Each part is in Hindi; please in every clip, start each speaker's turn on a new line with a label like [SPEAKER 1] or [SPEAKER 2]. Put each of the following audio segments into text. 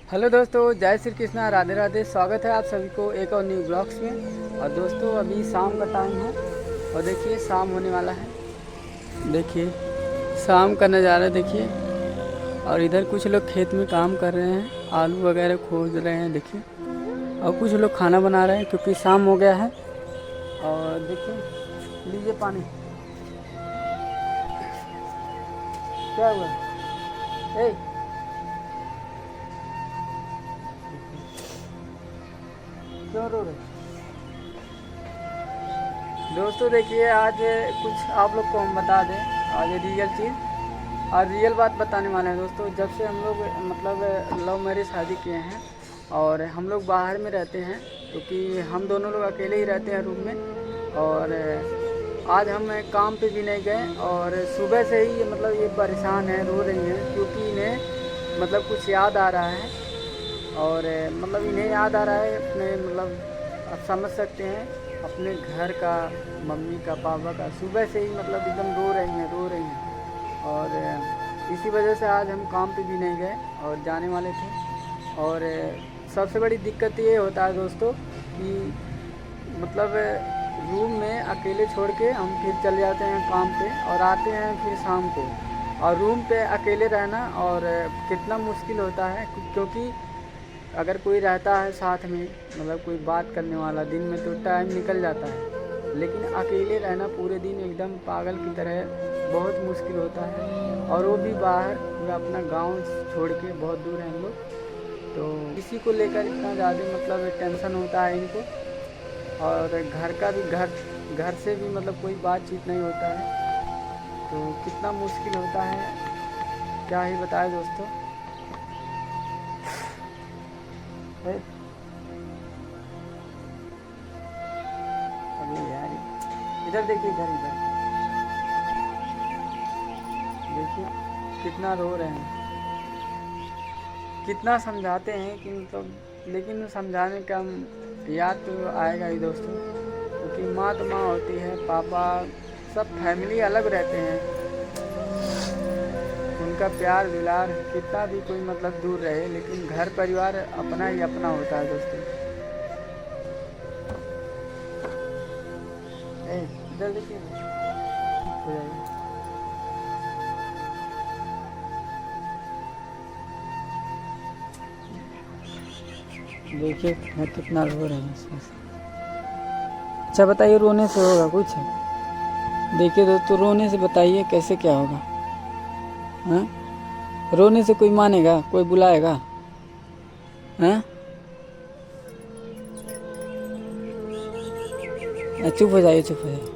[SPEAKER 1] हेलो दोस्तों, जय श्री कृष्णा, राधे राधे। स्वागत है आप सभी को एक और न्यू ब्लॉग्स में। और दोस्तों अभी शाम का टाइम है और देखिए शाम होने वाला है। देखिए शाम का नज़ारा देखिए। और इधर कुछ लोग खेत में काम कर रहे हैं, आलू वगैरह खोज रहे हैं देखिए। और कुछ लोग खाना बना रहे हैं क्योंकि शाम हो गया है। और देखिए लीजिए पानी। क्या हुआ? ए क्यों रो रहे? दोस्तों देखिए आज कुछ आप लोग को हम बता दें, आज रियल चीज़ और रियल बात बताने वाले हैं दोस्तों। जब से हम लोग मतलब लव मैरिज शादी किए हैं और हम लोग बाहर में रहते हैं क्योंकि हम दोनों लोग अकेले ही रहते हैं रूम में। और आज हम काम पे भी नहीं गए और सुबह से ही मतलब ये परेशान है, रो रही हैं क्योंकि इन्हें मतलब कुछ याद आ रहा है। और मतलब इन्हें याद आ रहा है अपने मतलब आप समझ सकते हैं अपने घर का, मम्मी का, पापा का। सुबह से ही मतलब एकदम रो रही हैं। और इसी वजह से आज हम काम पे भी नहीं गए और जाने वाले थे। और सबसे बड़ी दिक्कत ये होता है दोस्तों कि मतलब रूम में अकेले छोड़ के हम फिर चले जाते हैं काम पे और आते हैं फिर शाम को। और रूम पे अकेले रहना और कितना मुश्किल होता है क्योंकि अगर कोई रहता है साथ में मतलब कोई बात करने वाला, दिन में तो टाइम निकल जाता है, लेकिन अकेले रहना पूरे दिन एकदम पागल की तरह बहुत मुश्किल होता है। और वो भी बाहर, मैं अपना गांव छोड़ के बहुत दूर है हम लोग। तो इसी को लेकर इतना ज़्यादा मतलब टेंशन होता है इनको। और घर का भी घर से भी मतलब कोई बातचीत नहीं होता है, तो कितना मुश्किल होता है क्या ही बताए दोस्तों। है? अभी यार इधर देखिए, इधर देखिए कितना रो रहे हैं। कितना समझाते हैं कि मतलब, लेकिन समझाने का याद तो आएगा ही दोस्तों क्योंकि माँ तो माँ होती है, पापा सब फैमिली अलग रहते हैं। उनका प्यार दुलार कितना भी कोई मतलब दूर रहे, लेकिन घर परिवार अपना ही अपना होता है दोस्तों। इधर देखिए ना, चुप हो जाइए। देखिए मैं कितना रो रहे हैं इसमें से। अच्छा बताइए, रोने से होगा कुछ? देखिए दोस्तों, रोने से बताइए कैसे क्या होगा? हाँ, रोने से कोई मानेगा, कोई बुलाएगा? हाँ, चुप हो जाइए, चुप हो जाइए।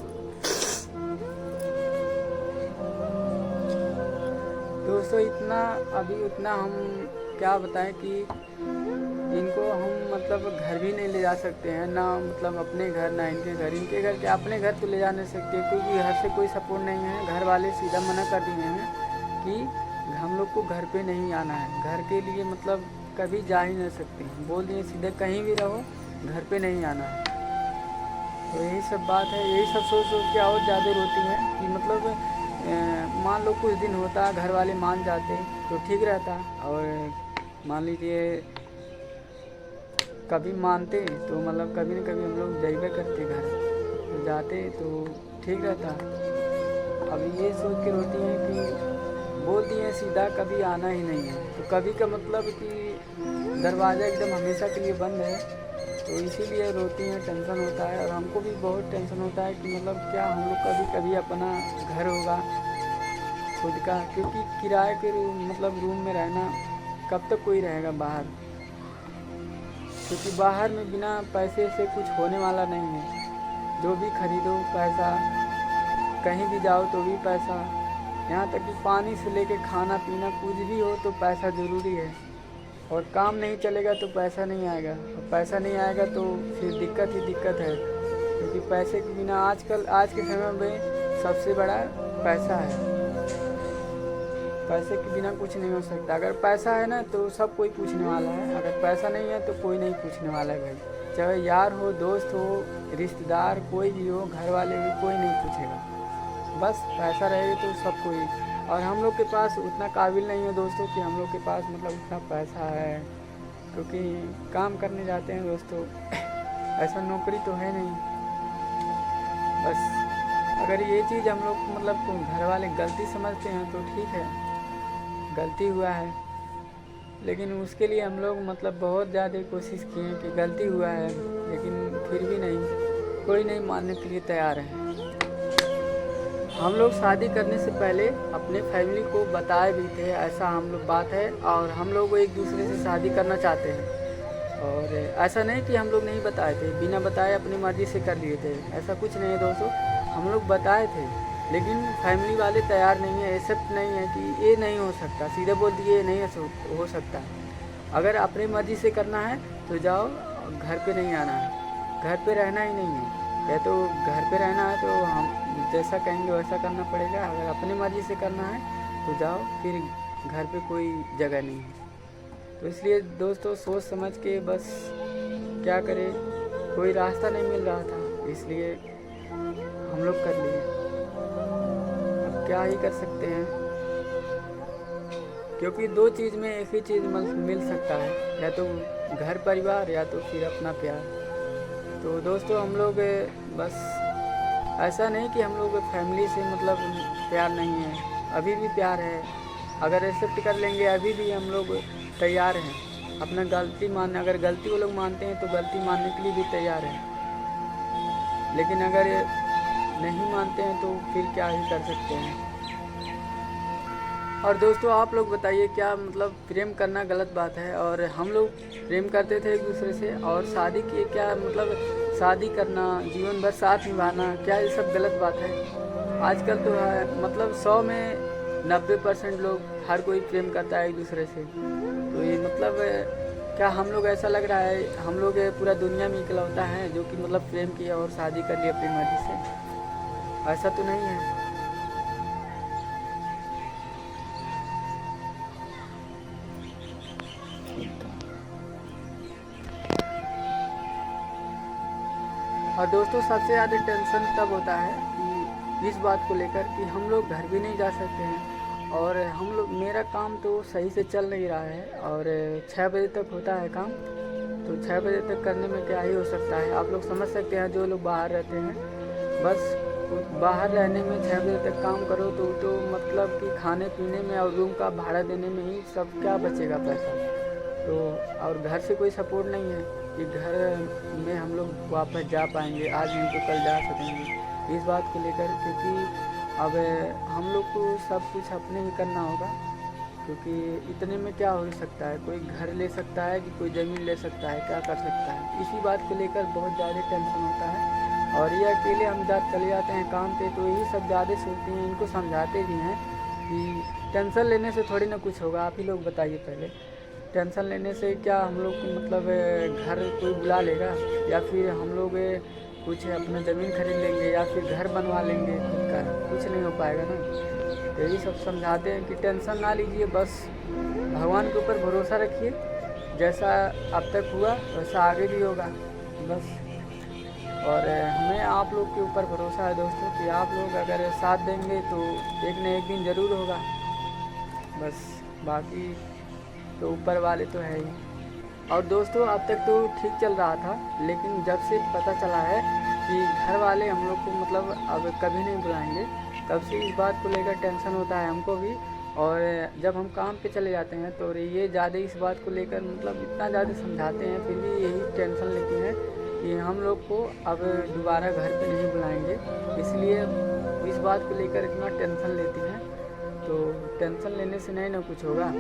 [SPEAKER 1] दोस्तों इतना अभी उतना हम क्या बताएं कि इनको हम मतलब घर भी नहीं ले जा सकते हैं ना, मतलब अपने घर ना इनके घर के अपने घर तो ले जा नहीं सकते क्योंकि घर से कोई सपोर्ट नहीं है। घर वाले सीधा मना कर दिए हैं कि हम लोग को घर पे नहीं आना है, घर के लिए मतलब कभी जा ही नहीं सकते हैं। बोल दिए सीधे कहीं भी रहो, घर पे नहीं आना है। तो यही सब बात है, यही सब सोच सोच के और ज़्यादा रोती है कि मतलब मान लो कुछ दिन होता, घर वाले मान जाते तो ठीक रहता। और मान लीजिए कभी मानते तो मतलब कभी न कभी हम लोग जाइबे करते घर, तो जाते तो ठीक रहता। अभी ये सोच के रोती हैं कि बोल दिए सीधा कभी आना ही नहीं है, तो कभी का मतलब कि दरवाज़ा एकदम हमेशा के लिए बंद है। तो इसीलिए रोती हैं, टेंशन होता है। और हमको भी बहुत टेंशन होता है कि मतलब क्या हम लोग कभी कभी अपना घर होगा खुद का, क्योंकि किराए के मतलब रूम में रहना कब तक कोई रहेगा बाहर, क्योंकि बाहर में बिना पैसे से कुछ होने वाला नहीं है। जो भी खरीदो पैसा, कहीं भी जाओ तो भी पैसा, यहाँ तक कि पानी से लेके खाना पीना कुछ भी हो तो पैसा ज़रूरी है। और काम नहीं चलेगा तो पैसा नहीं आएगा, और पैसा नहीं आएगा तो फिर दिक्कत ही दिक्कत है। क्योंकि पैसे के बिना आजकल आज के समय में सबसे बड़ा पैसा है। पैसे के बिना कुछ नहीं हो सकता। अगर पैसा है ना तो सब कोई पूछने वाला है, अगर पैसा नहीं है तो कोई नहीं पूछने वाला है भाई। चाहे यार हो, दोस्त हो, रिश्तेदार कोई भी हो, घर वाले भी, कोई नहीं पूछेगा। बस पैसा रहेगा तो सब कोई। और हम लोग के पास उतना काबिल नहीं है दोस्तों कि हम लोग के पास मतलब उतना पैसा है क्योंकि काम करने जाते हैं दोस्तों, ऐसा नौकरी तो है नहीं। बस अगर ये चीज़ हम लोग मतलब घर वाले गलती समझते हैं तो ठीक है, गलती हुआ है, लेकिन उसके लिए हम लोग मतलब बहुत ज़्यादा कोशिश किए कि गलती हुआ है, लेकिन फिर भी नहीं, कोई नहीं मानने के लिए तैयार है। हम लोग शादी करने से पहले अपने फैमिली को बताए भी थे, ऐसा हम लोग बात है, और हम लोग एक दूसरे से शादी करना चाहते हैं। और ऐसा नहीं कि हम लोग नहीं बताए थे, बिना बताए अपनी मर्ज़ी से कर लिए थे, ऐसा कुछ नहीं है दोस्तों। हम लोग बताए थे, लेकिन फैमिली वाले तैयार नहीं है, एक्सेप्ट नहीं है कि ये नहीं हो सकता, सीधे बोल दिए ये नहीं हो सकता। अगर अपनी मर्ज़ी से करना है तो जाओ, घर पे नहीं आना है, घर पे रहना ही नहीं है। या तो घर पे रहना है तो हम जैसा कहेंगे वैसा करना पड़ेगा, अगर अपनी मर्ज़ी से करना है तो जाओ, फिर घर पे कोई जगह नहीं है। तो इसलिए दोस्तों सोच समझ के बस क्या करें, कोई रास्ता नहीं मिल रहा था, इसलिए हम लोग कर लिए। अब क्या ही कर सकते हैं, क्योंकि दो चीज़ में एक ही चीज़ मिल सकता है, या तो घर परिवार या तो फिर अपना प्यार। तो दोस्तों हम लोग बस ऐसा नहीं कि हम लोग फैमिली से मतलब प्यार नहीं है, अभी भी प्यार है, अगर एक्सेप्ट कर लेंगे अभी भी हम लोग तैयार हैं अपना गलती मानने। अगर गलती वो लोग मानते हैं तो गलती मानने के लिए भी तैयार है, लेकिन अगर नहीं मानते हैं तो फिर क्या ही कर सकते हैं। और दोस्तों आप लोग बताइए, क्या मतलब प्रेम करना गलत बात है? और हम लोग प्रेम करते थे एक दूसरे से और शादी किए, क्या मतलब शादी करना, जीवन भर साथ निभाना, क्या ये सब गलत बात है? आजकल तो है मतलब 100 में 90% लोग, हर कोई प्रेम करता है एक दूसरे से। तो ये मतलब क्या हम लोग ऐसा लग रहा है हम लोग पूरा दुनिया में इकलौता है जो कि मतलब प्रेम किया और शादी कर लिया अपनी मर्जी से? ऐसा तो नहीं है। और दोस्तों सबसे ज़्यादा टेंशन तब होता है कि इस बात को लेकर कि हम लोग घर भी नहीं जा सकते हैं, और हम लोग, मेरा काम तो सही से चल नहीं रहा है, और 6 बजे तक होता है काम, तो 6 बजे तक करने में क्या ही हो सकता है। आप लोग समझ सकते हैं जो लोग बाहर रहते हैं, बस बाहर रहने में 6 बजे तक काम करो तो मतलब कि खाने पीने में और रूम का भाड़ा देने में ही सब क्या बचेगा पैसा। तो और घर से कोई सपोर्ट नहीं है कि घर में हम लोग वापस जा पाएंगे, आज नहीं तो कल जा सकेंगे इस बात को लेकर, क्योंकि अब हम लोग को सब कुछ अपने ही करना होगा, क्योंकि इतने में क्या हो सकता है, कोई घर ले सकता है कि कोई ज़मीन ले सकता है, क्या कर सकता है। इसी बात को लेकर बहुत ज़्यादा टेंशन होता है, और ये अकेले हम चले जाते हैं काम पे तो यही सब ज़्यादा सोचते हैं। इनको समझाते भी हैं कि टेंशन लेने से थोड़ी ना कुछ होगा, आप ही लोग बताइए पहले, टेंशन लेने से क्या हम लोग मतलब घर कोई बुला लेगा, या फिर हम लोग कुछ अपना ज़मीन खरीद लेंगे, या फिर घर बनवा लेंगे खुद का? कुछ नहीं हो पाएगा ना। तो यही सब समझाते हैं कि टेंशन ना लीजिए, बस भगवान के ऊपर भरोसा रखिए, जैसा अब तक हुआ वैसा आगे भी होगा बस। और हमें आप लोग के ऊपर भरोसा है दोस्तों कि आप लोग अगर साथ देंगे तो एक न एक दिन ज़रूर होगा, बस बाकी तो ऊपर वाले तो है ही। और दोस्तों अब तक तो ठीक चल रहा था, लेकिन जब से पता चला है कि घर वाले हम लोग को मतलब अब कभी नहीं बुलाएंगे, तब से इस बात को लेकर टेंशन होता है हमको भी। और जब हम काम पे चले जाते हैं तो ये ज़्यादा इस बात को लेकर मतलब इतना ज़्यादा समझाते हैं, फिर भी यही टेंशन लेती हैं कि हम लोग को अब दोबारा घर पे नहीं बुलाएंगे, इसलिए इस बात को लेकर इतना टेंशन लेती हैं। तो टेंशन लेने से नहीं ना कुछ होगा।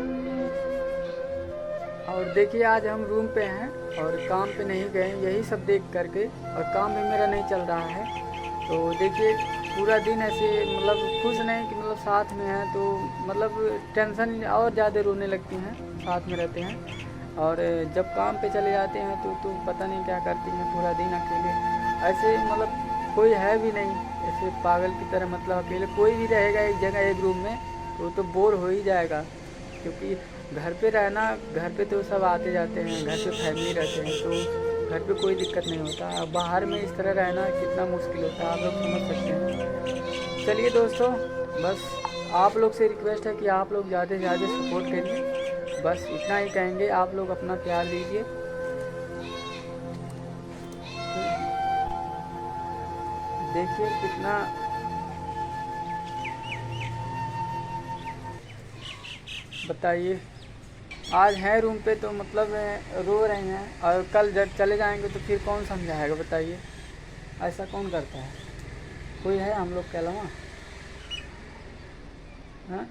[SPEAKER 1] और देखिए आज हम रूम पे हैं और काम पे नहीं गए, यही सब देख करके, और काम भी मेरा नहीं चल रहा है। तो देखिए पूरा दिन ऐसे मतलब खुश नहीं कि मतलब साथ में हैं, तो मतलब टेंशन और ज़्यादा रोने लगती हैं, साथ में रहते हैं। और जब काम पे चले जाते हैं तो पता नहीं क्या करती हैं पूरा दिन अकेले, ऐसे मतलब कोई है भी नहीं, ऐसे पागल की तरह मतलब अकेले कोई भी रहेगा एक जगह एक रूम में तो बोर हो ही जाएगा, क्योंकि घर पे रहना, घर पे तो सब आते जाते हैं, घर पे फैमिली रहते हैं, तो घर पे कोई दिक्कत नहीं होता। अब बाहर में इस तरह रहना कितना मुश्किल होता है, आप लोग समझ सकते हैं। चलिए दोस्तों, बस आप लोग से रिक्वेस्ट है कि आप लोग ज़्यादा से ज़्यादा सपोर्ट करिए, बस इतना ही कहेंगे, आप लोग अपना प्यार दीजिए। देखिए कितना बताइए, आज हैं रूम पे तो मतलब रो रहे हैं, और कल जब चले जाएंगे तो फिर कौन समझाएगा बताइए। ऐसा कौन करता है? कोई है हम लोग के अलावा? हाँ,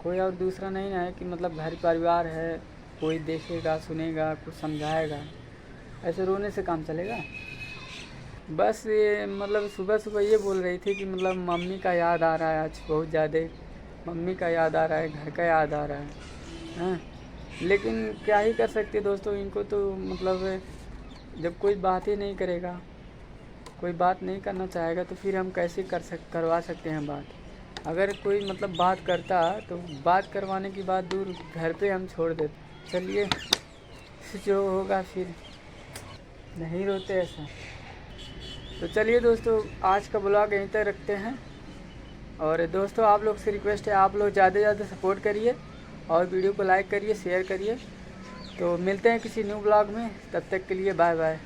[SPEAKER 1] कोई और दूसरा नहीं है कि मतलब घर परिवार है, कोई देखेगा सुनेगा कुछ समझाएगा? ऐसे रोने से काम चलेगा? बस ये मतलब सुबह सुबह ये बोल रही थी कि मतलब मम्मी का याद आ रहा है आज बहुत ज़्यादा, मम्मी का याद आ रहा है, घर का याद आ रहा है। हाँ, लेकिन क्या ही कर सकते दोस्तों, इनको तो मतलब जब कोई बात ही नहीं करेगा, कोई बात नहीं करना चाहेगा तो फिर हम कैसे करवा सकते हैं बात। अगर कोई मतलब बात करता तो बात करवाने की बात दूर, घर पे हम छोड़ देते। चलिए जो होगा फिर, नहीं रोते ऐसा। तो चलिए दोस्तों, आज का ब्लॉग यहीं तक रखते हैं। और दोस्तों आप लोग से रिक्वेस्ट है, आप लोग ज़्यादा से ज़्यादा सपोर्ट करिए और वीडियो को लाइक करिए, शेयर करिए। तो मिलते हैं किसी न्यू ब्लॉग में, तब तक के लिए बाय बाय।